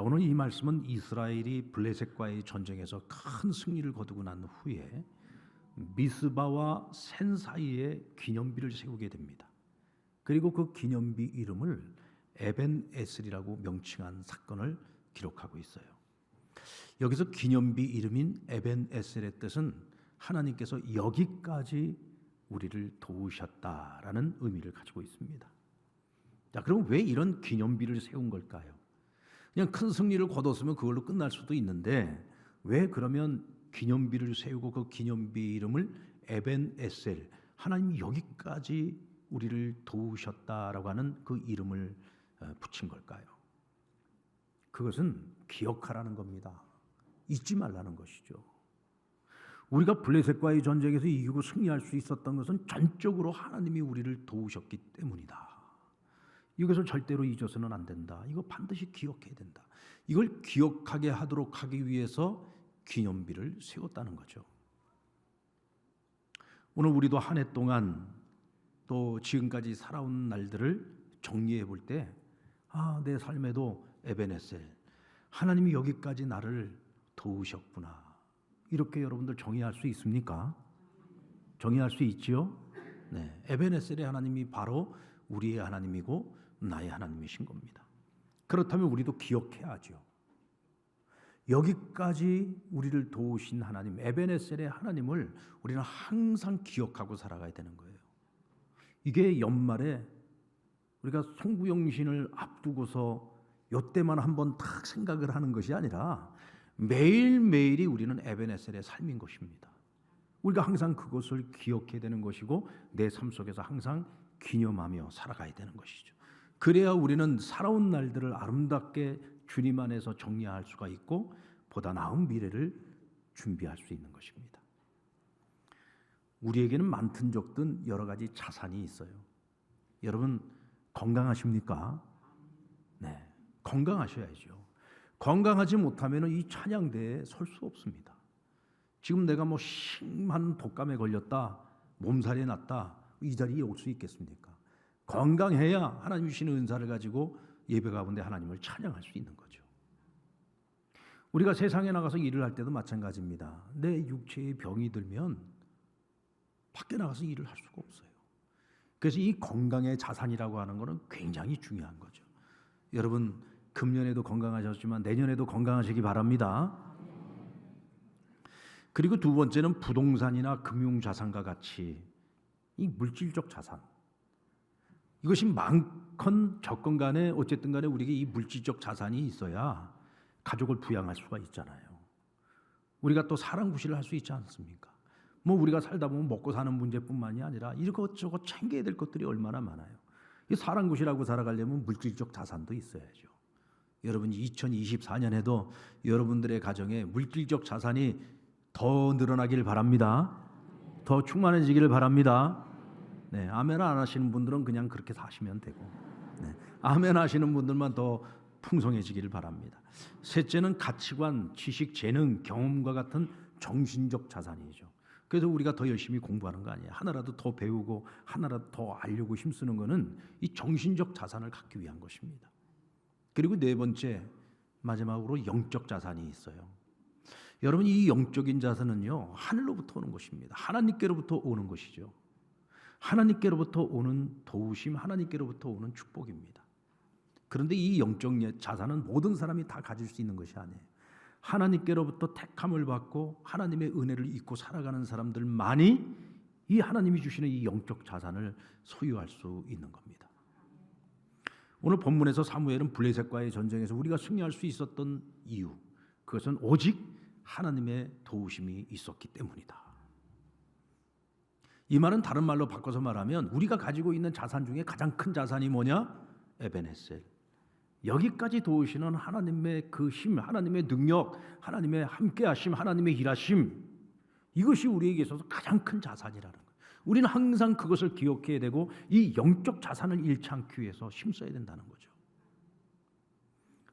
오늘 이 말씀은 이스라엘이 블레셋과의 전쟁에서 큰 승리를 거두고 난 후에 미스바와 센 사이에 기념비를 세우게 됩니다. 그리고 그 기념비 이름을 에벤 에셀이라고 명칭한 사건을 기록하고 있어요. 여기서 기념비 이름인 에벤 에셀의 뜻은 하나님께서 여기까지 우리를 도우셨다라는 의미를 가지고 있습니다. 자, 그럼 왜 이런 기념비를 세운 걸까요? 그냥 큰 승리를 거뒀으면 그걸로 끝날 수도 있는데 왜 그러면 기념비를 세우고 그 기념비 이름을 에벤 에셀, 하나님이 여기까지 우리를 도우셨다라고 하는 그 이름을 붙인 걸까요? 그것은 기억하라는 겁니다. 잊지 말라는 것이죠. 우리가 블레셋과의 전쟁에서 이기고 승리할 수 있었던 것은 전적으로 하나님이 우리를 도우셨기 때문이다. 이것을 절대로 잊어서는 안 된다. 이거 반드시 기억해야 된다. 이걸 기억하게 하도록 하기 위해서 기념비를 세웠다는 거죠. 오늘 우리도 한 해 동안 또 지금까지 살아온 날들을 정리해 볼 때 내 삶에도 에베네셀, 하나님이 여기까지 나를 도우셨구나. 이렇게 여러분들 정의할 수 있습니까? 정의할 수 있지요? 네, 에베네셀의 하나님이 바로 우리의 하나님이고 나의 하나님이신 겁니다. 그렇다면 우리도 기억해야죠. 여기까지 우리를 도우신 하나님, 에베네셀의 하나님을 우리는 항상 기억하고 살아가야 되는 거예요. 이게 연말에 우리가 송구영신을 앞두고서 이때만 한번 딱 생각을 하는 것이 아니라 매일매일이 우리는 에베네셀의 삶인 것입니다. 우리가 항상 그것을 기억해야 되는 것이고 내 삶 속에서 항상 기념하며 살아가야 되는 것이죠. 그래야 우리는 살아온 날들을 아름답게 주님 안에서 정리할 수가 있고 보다 나은 미래를 준비할 수 있는 것입니다. 우리에게는 많든 적든 여러 가지 자산이 있어요. 여러분 건강하십니까? 네, 건강하셔야죠. 건강하지 못하면 이 찬양대에 설 수 없습니다. 지금 내가 심한 독감에 걸렸다, 몸살이 났다, 이 자리에 올 수 있겠습니까? 건강해야 하나님 주시는 은사를 가지고 예배 가운데 하나님을 찬양할 수 있는 거죠. 우리가 세상에 나가서 일을 할 때도 마찬가지입니다. 내 육체에 병이 들면 밖에 나가서 일을 할 수가 없어요. 그래서 이 건강의 자산이라고 하는 것은 굉장히 중요한 거죠. 여러분 금년에도 건강하셨지만 내년에도 건강하시기 바랍니다. 그리고 두 번째는 부동산이나 금융자산과 같이 이 물질적 자산, 이것이 많건 적건 간에 어쨌든 간에 우리에게 이 물질적 자산이 있어야 가족을 부양할 수가 있잖아요. 우리가 또 사랑구실을 할 수 있지 않습니까? 우리가 살다 보면 먹고 사는 문제뿐만이 아니라 이것저것 챙겨야 될 것들이 얼마나 많아요. 이 사랑구실하고 살아가려면 물질적 자산도 있어야죠. 여러분 2024년에도 여러분들의 가정에 물질적 자산이 더 늘어나길 바랍니다. 더 충만해지기를 바랍니다. 네, 아멘 안 하시는 분들은 그냥 그렇게 사시면 되고, 네, 아멘 하시는 분들만 더 풍성해지기를 바랍니다. 셋째는 가치관, 지식, 재능, 경험과 같은 정신적 자산이죠. 그래서 우리가 더 열심히 공부하는 거 아니에요. 하나라도 더 배우고 하나라도 더 알려고 힘쓰는 것은 이 정신적 자산을 갖기 위한 것입니다. 그리고 네 번째, 마지막으로 영적 자산이 있어요. 여러분 이 영적인 자산은요 하늘로부터 오는 것입니다. 하나님께로부터 오는 것이죠. 하나님께로부터 오는 도우심, 하나님께로부터 오는 축복입니다. 그런데 이 영적 자산은 모든 사람이 다 가질 수 있는 것이 아니에요. 하나님께로부터 택함을 받고 하나님의 은혜를 잊고 살아가는 사람들만이 이 하나님이 주시는 이 영적 자산을 소유할 수 있는 겁니다. 오늘 본문에서 사무엘은 블레셋과의 전쟁에서 우리가 승리할 수 있었던 이유, 그것은 오직 하나님의 도우심이 있었기 때문이다. 이 말은 다른 말로 바꿔서 말하면 우리가 가지고 있는 자산 중에 가장 큰 자산이 뭐냐? 에베네셀. 여기까지 도우시는 하나님의 그 힘, 하나님의 능력, 하나님의 함께하심, 하나님의 일하심, 이것이 우리에게 있어서 가장 큰 자산이라는 거예요. 우리는 항상 그것을 기억해야 되고 이 영적 자산을 잃지 않기 위해서 힘써야 된다는 거죠.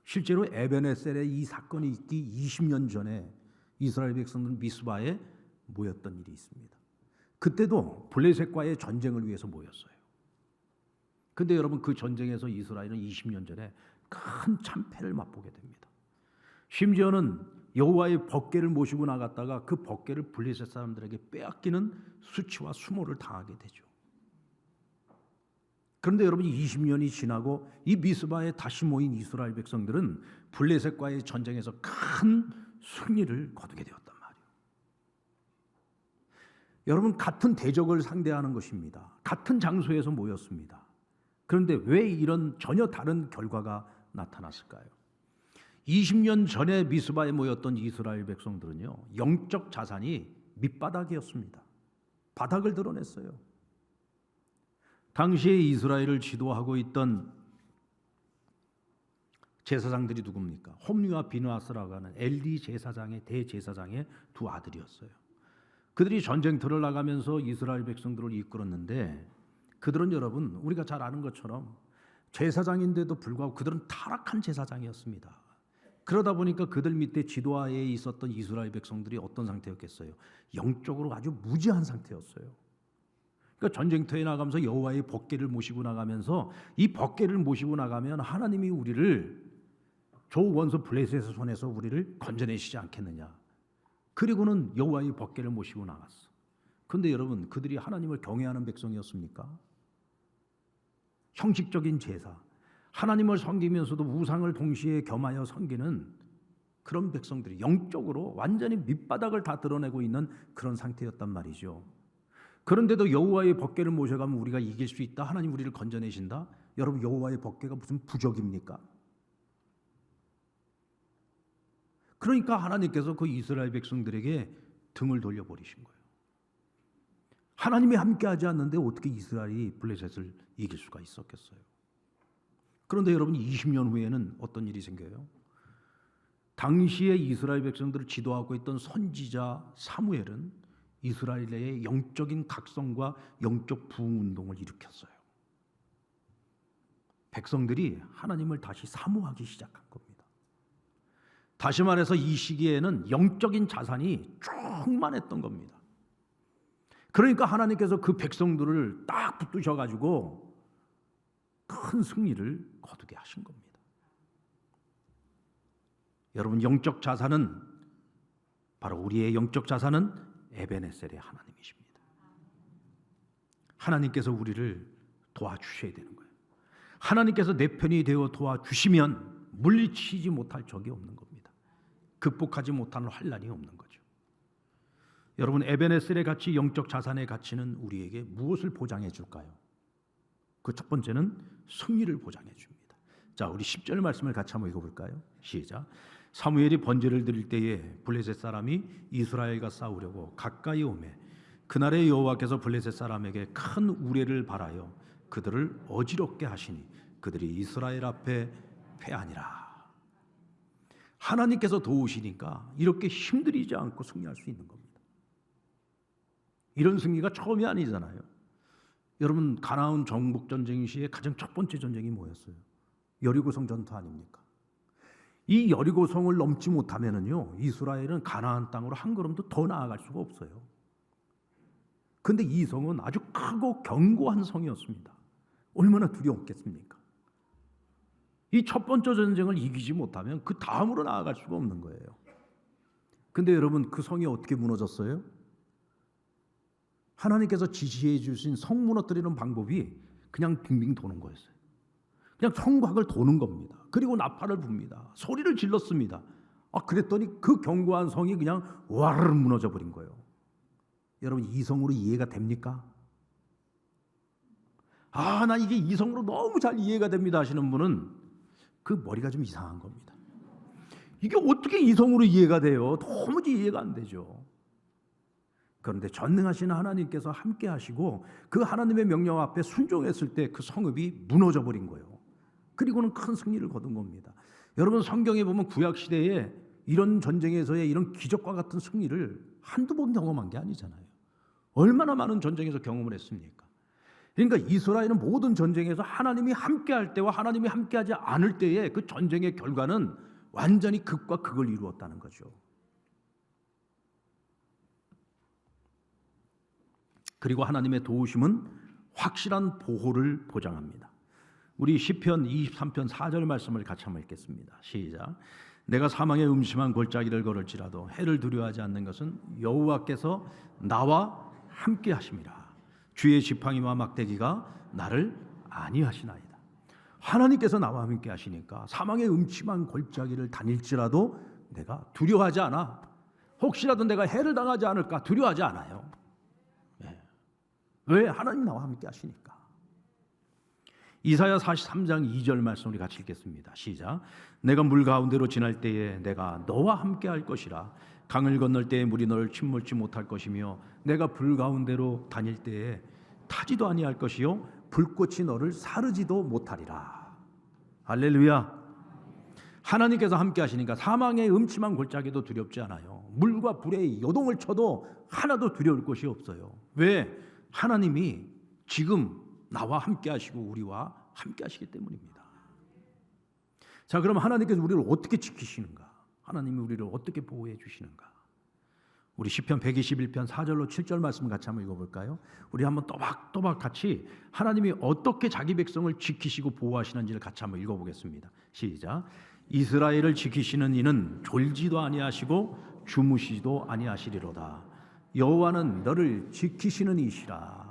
실제로 에베네셀의 이 사건이 있기 20년 전에 이스라엘 백성들은 미스바에 모였던 일이 있습니다. 그때도 블레셋과의 전쟁을 위해서 모였어요. 근데 여러분 그 전쟁에서 이스라엘은 20년 전에 큰 참패를 맛보게 됩니다. 심지어는 여호와의 법궤를 모시고 나갔다가 그 법궤를 블레셋 사람들에게 빼앗기는 수치와 수모를 당하게 되죠. 그런데 여러분 20년이 지나고 이 미스바에 다시 모인 이스라엘 백성들은 블레셋과의 전쟁에서 큰 승리를 거두게 되었단 말이에요. 여러분 같은 대적을 상대하는 것입니다. 같은 장소에서 모였습니다. 그런데 왜 이런 전혀 다른 결과가 나타났을까요? 20년 전에 미스바에 모였던 이스라엘 백성들은요, 영적 자산이 밑바닥이었습니다. 바닥을 드러냈어요. 당시에 이스라엘을 지도하고 있던 제사장들이 누굽니까? 홈리와 비느하스라고 하는 엘리 제사장의 대제사장의 두 아들이었어요. 그들이 전쟁터를 나가면서 이스라엘 백성들을 이끌었는데 그들은 여러분 우리가 잘 아는 것처럼 제사장인데도 불구하고 그들은 타락한 제사장이었습니다. 그러다 보니까 그들 밑에 지도하에 있었던 이스라엘 백성들이 어떤 상태였겠어요? 영적으로 아주 무지한 상태였어요. 그러니까 전쟁터에 나가면서 여호와의 법궤를 모시고 나가면서 이 법궤를 모시고 나가면 하나님이 우리를 저 원수 블레셋의 손에서 우리를 건져내시지 않겠느냐. 그리고는 여호와의 법궤를 모시고 나갔어. 그런데 여러분 그들이 하나님을 경외하는 백성이었습니까? 형식적인 제사, 하나님을 섬기면서도 우상을 동시에 겸하여 섬기는 그런 백성들이 영적으로 완전히 밑바닥을 다 드러내고 있는 그런 상태였단 말이죠. 그런데도 여호와의 법궤를 모셔가면 우리가 이길 수 있다. 하나님 우리를 건져내신다. 여러분 여호와의 법궤가 무슨 부적입니까? 그러니까 하나님께서 그 이스라엘 백성들에게 등을 돌려버리신 거예요. 하나님이 함께하지 않는데 어떻게 이스라엘이 블레셋을 이길 수가 있었겠어요? 그런데 여러분 20년 후에는 어떤 일이 생겨요? 당시에 이스라엘 백성들을 지도하고 있던 선지자 사무엘은 이스라엘의 영적인 각성과 영적 부흥 운동을 일으켰어요. 백성들이 하나님을 다시 사모하기 시작한 겁니다. 다시 말해서 이 시기에는 영적인 자산이 충만했던 겁니다. 그러니까 하나님께서 그 백성들을 딱 붙드셔가지고 큰 승리를 거두게 하신 겁니다. 여러분 영적 자산은 바로 우리의 영적 자산은 에베네셀의 하나님이십니다. 하나님께서 우리를 도와주셔야 되는 거예요. 하나님께서 내 편이 되어 도와주시면 물리치지 못할 적이 없는 겁니다. 극복하지 못하는 환난이 없는 거죠. 여러분 에베네셀의 가치, 영적 자산의 가치는 우리에게 무엇을 보장해 줄까요? 그 첫 번째는 승리를 보장해 줍니다. 자, 우리 10절 말씀을 같이 한번 읽어볼까요? 시작. 사무엘이 번제를 드릴 때에 블레셋 사람이 이스라엘과 싸우려고 가까이 오매 그날에 여호와께서 블레셋 사람에게 큰 우레를 발하여 그들을 어지럽게 하시니 그들이 이스라엘 앞에 패하니라. 하나님께서 도우시니까 이렇게 힘들이지 않고 승리할 수 있는 겁니다. 이런 승리가 처음이 아니잖아요. 여러분 가나안 정복 전쟁 시에 가장 첫 번째 전쟁이 뭐였어요? 여리고성 전투 아닙니까? 이 여리고성을 넘지 못하면은요 이스라엘은 가나안 땅으로 한 걸음도 더 나아갈 수가 없어요. 근데 이 성은 아주 크고 견고한 성이었습니다. 얼마나 두려웠겠습니까? 이 첫 번째 전쟁을 이기지 못하면 그 다음으로 나아갈 수가 없는 거예요. 근데 여러분 그 성이 어떻게 무너졌어요? 하나님께서 지시해 주신 성 무너뜨리는 방법이 그냥 빙빙 도는 거였어요. 그냥 성곽을 도는 겁니다. 그리고 나팔을 붑니다. 소리를 질렀습니다. 그랬더니 그 견고한 성이 그냥 와르르 무너져 버린 거예요. 여러분 이성으로 이해가 됩니까? 나 이게 이성으로 너무 잘 이해가 됩니다 하시는 분은 그 머리가 좀 이상한 겁니다. 이게 어떻게 이성으로 이해가 돼요? 도무지 이해가 안 되죠. 그런데 전능하신 하나님께서 함께 하시고 그 하나님의 명령 앞에 순종했을 때 그 성읍이 무너져 버린 거예요. 그리고는 큰 승리를 거둔 겁니다. 여러분 성경에 보면 구약 시대에 이런 전쟁에서의 이런 기적과 같은 승리를 한두 번 경험한 게 아니잖아요. 얼마나 많은 전쟁에서 경험을 했습니까? 그러니까 이스라엘은 모든 전쟁에서 하나님이 함께할 때와 하나님이 함께하지 않을 때의 그 전쟁의 결과는 완전히 극과 극을 이루었다는 거죠. 그리고 하나님의 도우심은 확실한 보호를 보장합니다. 우리 시편 23편 4절 말씀을 같이 한번 읽겠습니다. 시작. 내가 사망의 음침한 골짜기를 걸을지라도 해를 두려워하지 않는 것은 여호와께서 나와 함께 하심이라. 주의 지팡이와 막대기가 나를 안위하시나이다. 하나님께서 나와 함께 하시니까 사망의 음침한 골짜기를 다닐지라도 내가 두려워하지 않아. 혹시라도 내가 해를 당하지 않을까 두려워하지 않아요. 왜? 하나님 나와 함께 하시니까. 이사야 43장 2절 말씀 우리 같이 읽겠습니다. 시작. 내가 물 가운데로 지날 때에 내가 너와 함께 할 것이라. 강을 건널 때에 물이 너를 침몰치 못할 것이며 내가 불 가운데로 다닐 때에 타지도 아니할 것이요 불꽃이 너를 사르지도 못하리라. 할렐루야. 하나님께서 함께 하시니까 사망의 음침한 골짜기도 두렵지 않아요. 물과 불의 요동을 쳐도 하나도 두려울 것이 없어요. 왜? 하나님이 지금 나와 함께 하시고 우리와 함께 하시기 때문입니다. 자, 그럼 하나님께서 우리를 어떻게 지키시는가? 하나님이 우리를 어떻게 보호해 주시는가? 우리 시편 121편 4절로 7절 말씀 같이 한번 읽어볼까요? 우리 한번 또박또박 같이 하나님이 어떻게 자기 백성을 지키시고 보호하시는지를 같이 한번 읽어보겠습니다. 시작. 이스라엘을 지키시는 이는 졸지도 아니하시고 주무시지도 아니하시리로다. 여호와는 너를 지키시는 이시라.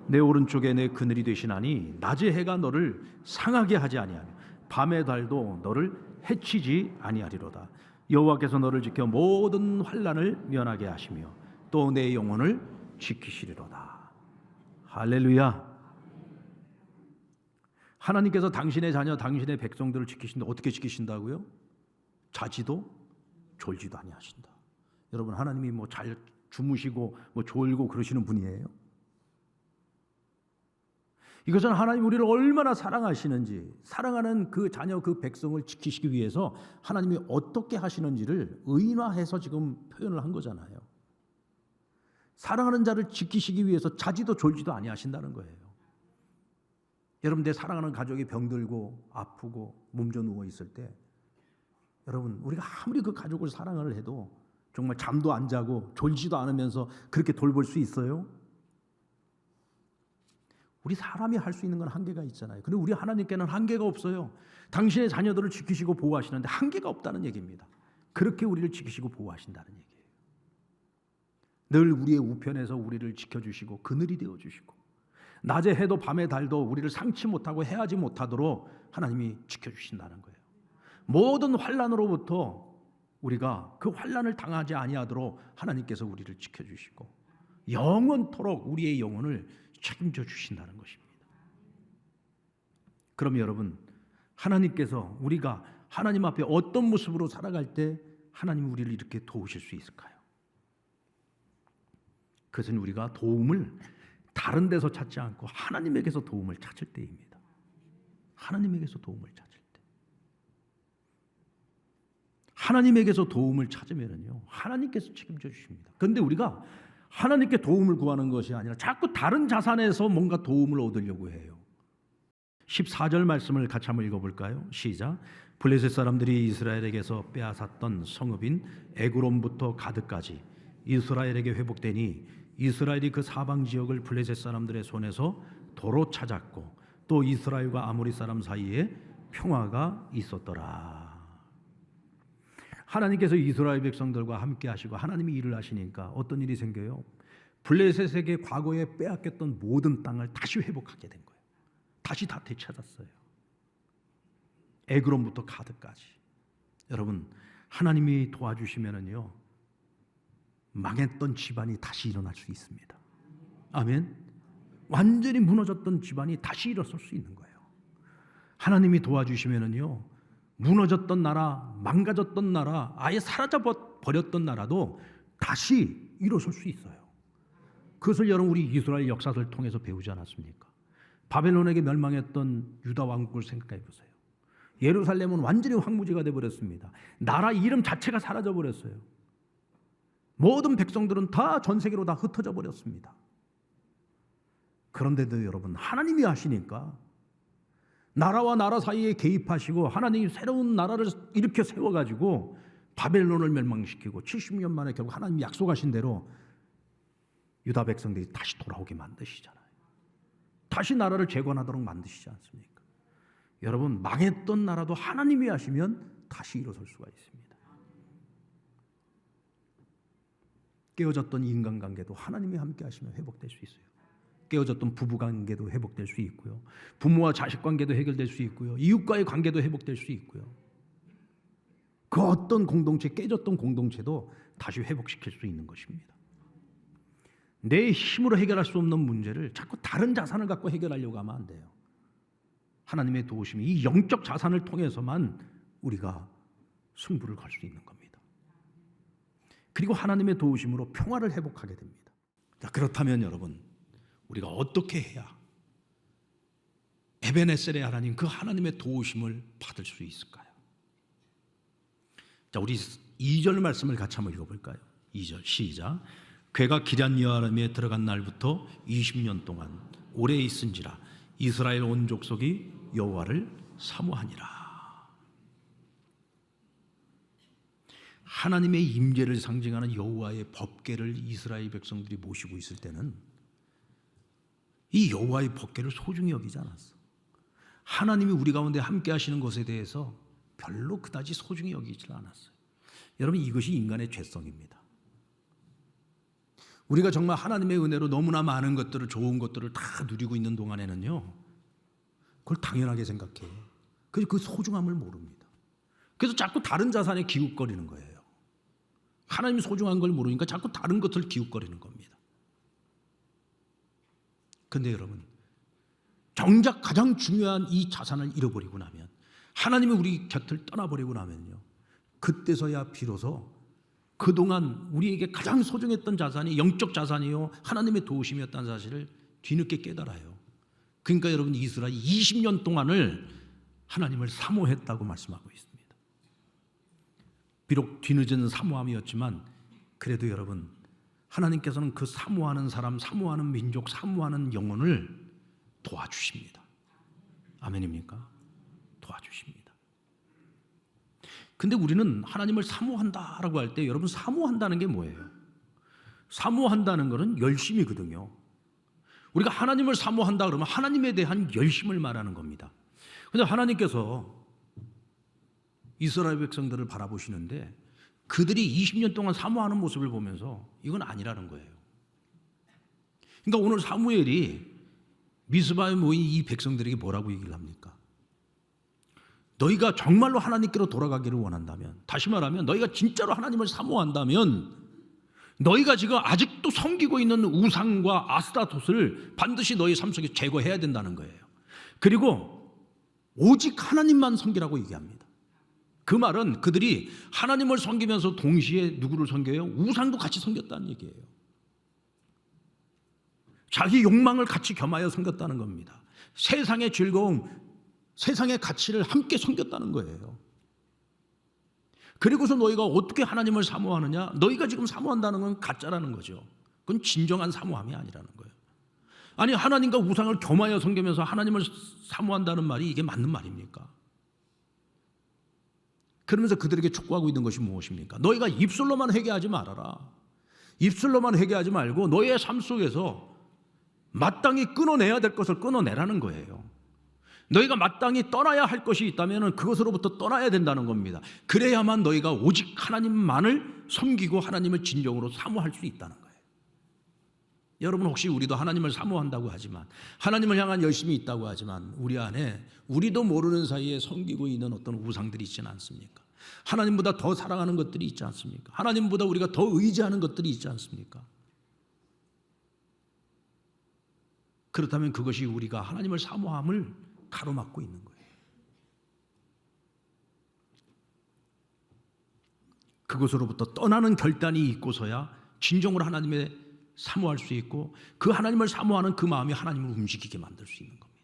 내 오른쪽에 내 그늘이 되시나니 낮의 해가 너를 상하게 하지 아니하며 밤의 달도 너를 해치지 아니하리로다. 여호와께서 너를 지켜 모든 환난을 면하게 하시며 또 내 영혼을 지키시리로다. 할렐루야. 하나님께서 당신의 자녀, 당신의 백성들을 지키신다. 어떻게 지키신다고요? 자지도 졸지도 아니하신다. 여러분, 하나님이 뭐 잘 주무시고 뭐 졸고 그러시는 분이에요? 이것은 하나님 우리를 얼마나 사랑하시는지, 사랑하는 그 자녀, 그 백성을 지키시기 위해서 하나님이 어떻게 하시는지를 의인화해서 지금 표현을 한 거잖아요. 사랑하는 자를 지키시기 위해서 자지도 졸지도 아니하신다는 거예요. 여러분, 내 사랑하는 가족이 병들고 아프고 몸져 누워 있을 때, 여러분, 우리가 아무리 그 가족을 사랑을 해도 정말 잠도 안 자고 졸지도 않으면서 그렇게 돌볼 수 있어요? 우리 사람이 할 수 있는 건 한계가 있잖아요. 근데 우리 하나님께는 한계가 없어요. 당신의 자녀들을 지키시고 보호하시는데 한계가 없다는 얘기입니다. 그렇게 우리를 지키시고 보호하신다는 얘기예요. 늘 우리의 우편에서 우리를 지켜주시고 그늘이 되어주시고 낮에 해도 밤에 달도 우리를 상치 못하고 해하지 못하도록 하나님이 지켜주신다는 거예요. 모든 환난으로부터 우리가 그 환난을 당하지 아니하도록 하나님께서 우리를 지켜주시고 영원토록 우리의 영혼을 책임져 주신다는 것입니다. 그럼 여러분, 하나님께서 우리가 하나님 앞에 어떤 모습으로 살아갈 때 하나님이 우리를 이렇게 도우실 수 있을까요? 그것은 우리가 도움을 다른 데서 찾지 않고 하나님에게서 도움을 찾을 때입니다. 하나님에게서 도움을 찾을 때. 하나님에게서 도움을 찾으면요, 하나님께서 책임져 주십니다. 그런데 우리가 하나님께 도움을 구하는 것이 아니라 자꾸 다른 자산에서 뭔가 도움을 얻으려고 해요. 14절 말씀을 같이 한번 읽어볼까요? 시작. 블레셋 사람들이 이스라엘에게서 빼앗았던 성읍인 에그론부터 가드까지 이스라엘에게 회복되니 이스라엘이 그 사방 지역을 블레셋 사람들의 손에서 도로 찾았고 또 이스라엘과 아모리 사람 사이에 평화가 있었더라. 하나님께서 이스라엘 백성들과 함께 하시고 하나님이 일을 하시니까 어떤 일이 생겨요? 블레셋에게 과거에 빼앗겼던 모든 땅을 다시 회복하게 된 거예요. 다시 다 되찾았어요. 에그론부터 가드까지. 여러분, 하나님이 도와주시면은요, 망했던 집안이 다시 일어날 수 있습니다. 아멘. 완전히 무너졌던 집안이 다시 일어설 수 있는 거예요. 하나님이 도와주시면은요, 무너졌던 나라, 망가졌던 나라, 아예 사라져 버렸던 나라도 다시 일어설 수 있어요. 그것을 여러분 우리 이스라엘 역사를 통해서 배우지 않았습니까? 바벨론에게 멸망했던 유다 왕국을 생각해 보세요. 예루살렘은 완전히 황무지가 되어버렸습니다. 나라 이름 자체가 사라져 버렸어요. 모든 백성들은 다 전 세계로 다 흩어져 버렸습니다. 그런데도 여러분, 하나님이 하시니까 나라와 나라 사이에 개입하시고 하나님이 새로운 나라를 일으켜 세워가지고 바벨론을 멸망시키고 70년 만에 결국 하나님이 약속하신 대로 유다 백성들이 다시 돌아오게 만드시잖아요. 다시 나라를 재건하도록 만드시지 않습니까? 여러분, 망했던 나라도 하나님이 하시면 다시 일어설 수가 있습니다. 깨어졌던 인간관계도 하나님이 함께 하시면 회복될 수 있어요. 깨어졌던 부부관계도 회복될 수 있고요. 부모와 자식관계도 해결될 수 있고요. 이웃과의 관계도 회복될 수 있고요. 그 어떤 공동체, 깨졌던 공동체도 다시 회복시킬 수 있는 것입니다. 내 힘으로 해결할 수 없는 문제를 자꾸 다른 자산을 갖고 해결하려고 하면 안 돼요. 하나님의 도우심이 이 영적 자산을 통해서만 우리가 승부를 걸 수 있는 겁니다. 그리고 하나님의 도우심으로 평화를 회복하게 됩니다. 자, 그렇다면 여러분, 우리가 어떻게 해야 에베네셀의 하나님, 그 하나님의 도우심을 받을 수 있을까요? 자, 우리 2절 말씀을 같이 한번 읽어볼까요? 2절 시작. 괴가 기럇 여아람에 들어간 날부터 20년 동안 오래 있은지라 이스라엘 온 족속이 여호와를 사모하니라. 하나님의 임재를 상징하는 여호와의 법궤를 이스라엘 백성들이 모시고 있을 때는 이 여호와의 법궤를 소중히 여기지 않았어. 하나님이 우리 가운데 함께 하시는 것에 대해서 별로 그다지 소중히 여기질 않았어요. 여러분, 이것이 인간의 죄성입니다. 우리가 정말 하나님의 은혜로 너무나 많은 것들을, 좋은 것들을 다 누리고 있는 동안에는요, 그걸 당연하게 생각해요. 그래서 그 소중함을 모릅니다. 그래서 자꾸 다른 자산에 기웃거리는 거예요. 하나님이 소중한 걸 모르니까 자꾸 다른 것을 기웃거리는 겁니다. 그런데 여러분, 정작 가장 중요한 이 자산을 잃어버리고 나면, 하나님이 우리 곁을 떠나버리고 나면요, 그때서야 비로소 그동안 우리에게 가장 소중했던 자산이 영적 자산이요, 하나님의 도우심이었다는 사실을 뒤늦게 깨달아요. 그러니까 여러분, 이스라엘이 20년 동안을 하나님을 사모했다고 말씀하고 있습니다. 비록 뒤늦은 사모함이었지만 그래도 여러분, 하나님께서는 그 사모하는 사람, 사모하는 민족, 사모하는 영혼을 도와주십니다. 아멘입니까? 도와주십니다. 근데 우리는 하나님을 사모한다라고 할 때, 여러분, 사모한다는 게 뭐예요? 사모한다는 것은 열심이거든요. 우리가 하나님을 사모한다 그러면 하나님에 대한 열심을 말하는 겁니다. 그런데 하나님께서 이스라엘 백성들을 바라보시는데 그들이 20년 동안 사모하는 모습을 보면서 이건 아니라는 거예요. 그러니까 오늘 사무엘이 미스바에 모인 이 백성들에게 뭐라고 얘기를 합니까? 너희가 정말로 하나님께로 돌아가기를 원한다면, 다시 말하면 너희가 진짜로 하나님을 사모한다면 너희가 지금 아직도 섬기고 있는 우상과 아스타롯을 반드시 너희 삶 속에 제거해야 된다는 거예요. 그리고 오직 하나님만 섬기라고 얘기합니다. 그 말은 그들이 하나님을 섬기면서 동시에 누구를 섬겨요? 우상도 같이 섬겼다는 얘기예요. 자기 욕망을 같이 겸하여 섬겼다는 겁니다. 세상의 즐거움, 세상의 가치를 함께 섬겼다는 거예요. 그리고서 너희가 어떻게 하나님을 사모하느냐? 너희가 지금 사모한다는 건 가짜라는 거죠. 그건 진정한 사모함이 아니라는 거예요. 아니, 하나님과 우상을 겸하여 섬기면서 하나님을 사모한다는 말이 이게 맞는 말입니까? 그러면서 그들에게 촉구하고 있는 것이 무엇입니까? 너희가 입술로만 회개하지 말아라. 입술로만 회개하지 말고 너희의 삶 속에서 마땅히 끊어내야 될 것을 끊어내라는 거예요. 너희가 마땅히 떠나야 할 것이 있다면 그것으로부터 떠나야 된다는 겁니다. 그래야만 너희가 오직 하나님만을 섬기고 하나님을 진정으로 사모할 수 있다는 거예요. 여러분, 혹시 우리도 하나님을 사모한다고 하지만, 하나님을 향한 열심이 있다고 하지만 우리 안에 우리도 모르는 사이에 섬기고 있는 어떤 우상들이 있지는 않습니까? 하나님보다 더 사랑하는 것들이 있지 않습니까? 하나님보다 우리가 더 의지하는 것들이 있지 않습니까? 그렇다면 그것이 우리가 하나님을 사모함을 가로막고 있는 거예요. 그것으로부터 떠나는 결단이 있고서야 진정으로 하나님의 사모할 수 있고, 그 하나님을 사모하는 그 마음이 하나님을 움직이게 만들 수 있는 겁니다.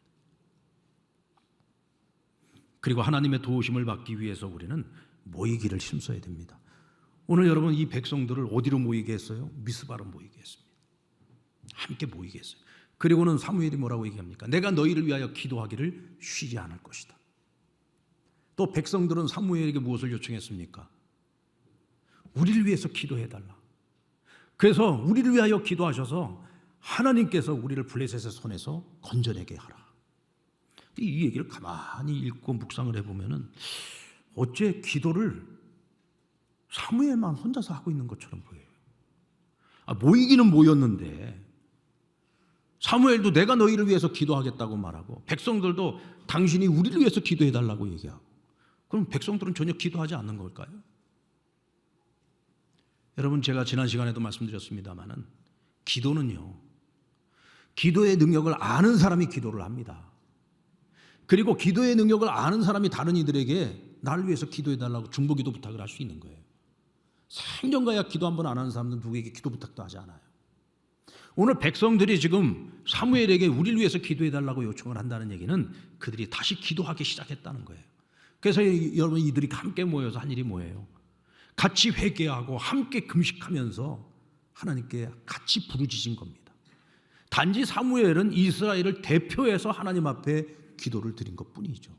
그리고 하나님의 도우심을 받기 위해서 우리는 모이기를 힘써야 됩니다. 오늘 여러분, 이 백성들을 어디로 모이게 했어요? 미스바로 모이게 했습니다. 함께 모이게 했어요. 그리고는 사무엘이 뭐라고 얘기합니까? 내가 너희를 위하여 기도하기를 쉬지 않을 것이다. 또 백성들은 사무엘에게 무엇을 요청했습니까? 우리를 위해서 기도해달라. 그래서 우리를 위하여 기도하셔서 하나님께서 우리를 블레셋의 손에서 건져내게 하라. 이 얘기를 가만히 읽고 묵상을 해보면은 어째 기도를 사무엘만 혼자서 하고 있는 것처럼 보여요. 모이기는 모였는데 사무엘도 내가 너희를 위해서 기도하겠다고 말하고 백성들도 당신이 우리를 위해서 기도해달라고 얘기하고, 그럼 백성들은 전혀 기도하지 않는 걸까요? 여러분, 제가 지난 시간에도 말씀드렸습니다마는 기도는요, 기도의 능력을 아는 사람이 기도를 합니다. 그리고 기도의 능력을 아는 사람이 다른 이들에게 나를 위해서 기도해달라고 중보기도 부탁을 할 수 있는 거예요. 생전가야 기도 한 번 안 하는 사람들은 누구에게 기도 부탁도 하지 않아요. 오늘 백성들이 지금 사무엘에게 우리를 위해서 기도해달라고 요청을 한다는 얘기는 그들이 다시 기도하기 시작했다는 거예요. 그래서 여러분, 이들이 함께 모여서 한 일이 뭐예요? 같이 회개하고 함께 금식하면서 하나님께 같이 부르짖은 겁니다. 단지 사무엘은 이스라엘을 대표해서 하나님 앞에 기도를 드린 것뿐이죠.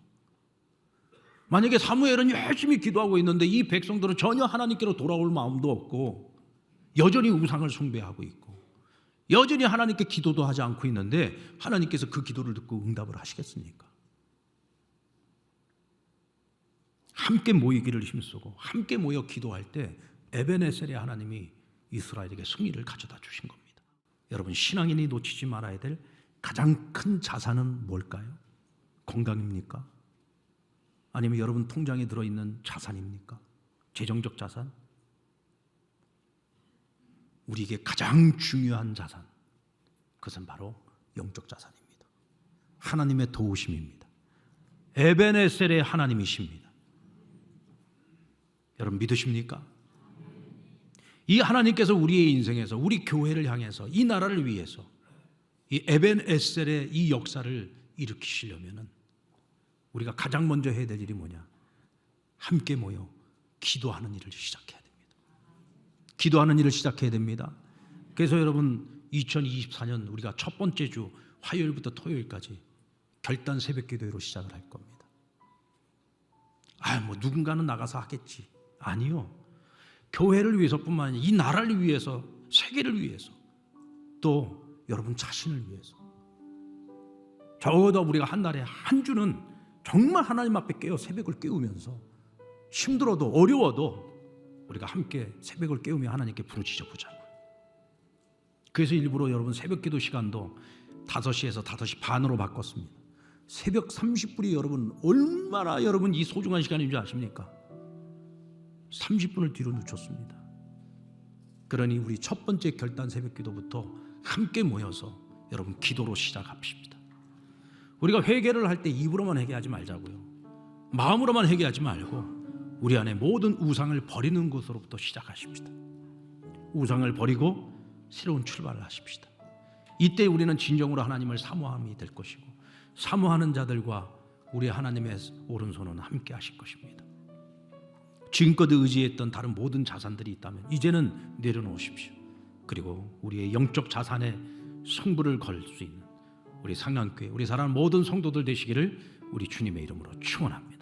만약에 사무엘은 열심히 기도하고 있는데 이 백성들은 전혀 하나님께로 돌아올 마음도 없고 여전히 우상을 숭배하고 있고 여전히 하나님께 기도도 하지 않고 있는데 하나님께서 그 기도를 듣고 응답을 하시겠습니까? 함께 모이기를 힘쓰고 함께 모여 기도할 때 에베네셀의 하나님이 이스라엘에게 승리를 가져다 주신 겁니다. 여러분, 신앙인이 놓치지 말아야 될 가장 큰 자산은 뭘까요? 건강입니까? 아니면 여러분 통장에 들어있는 자산입니까? 재정적 자산? 우리에게 가장 중요한 자산, 그것은 바로 영적 자산입니다. 하나님의 도우심입니다. 에베네셀의 하나님이십니다. 여러분, 믿으십니까? 이 하나님께서 우리의 인생에서, 우리 교회를 향해서, 이 나라를 위해서 이 에벤에셀의 이 역사를 일으키시려면 우리가 가장 먼저 해야 될 일이 뭐냐? 함께 모여 기도하는 일을 시작해야 됩니다. 기도하는 일을 시작해야 됩니다. 그래서 여러분, 2024년 우리가 첫 번째 주 화요일부터 토요일까지 결단 새벽 기도회로 시작을 할 겁니다. 누군가는 나가서 하겠지. 아니요. 교회를 위해서뿐만 아니라 이 나라를 위해서, 세계를 위해서, 또 여러분 자신을 위해서, 적어도 우리가 한 달에 한 주는 정말 하나님 앞에 깨어 새벽을 깨우면서 힘들어도 어려워도 우리가 함께 새벽을 깨우며 하나님께 부르짖어 보자고요. 그래서 일부러 여러분 새벽 기도 시간도 5시에서 5시 반으로 바꿨습니다. 새벽 30분이 여러분 얼마나 여러분 이 소중한 시간인 줄 아십니까? 30분을 뒤로 늦췄습니다. 그러니 우리 첫 번째 결단 새벽 기도부터 함께 모여서 여러분 기도로 시작합시다. 우리가 회개를 할 때 입으로만 회개하지 말자고요. 마음으로만 회개하지 말고 우리 안에 모든 우상을 버리는 것으로부터 시작하십시다. 우상을 버리고 새로운 출발을 하십시다. 이때 우리는 진정으로 하나님을 사모함이 될 것이고 사모하는 자들과 우리 하나님의 오른손은 함께 하실 것입니다. 지금껏 의지했던 다른 모든 자산들이 있다면 이제는 내려놓으십시오. 그리고 우리의 영적 자산에 승부를 걸 수 있는 우리 상랑교회, 우리 사랑하는 모든 성도들 되시기를 우리 주님의 이름으로 축원합니다.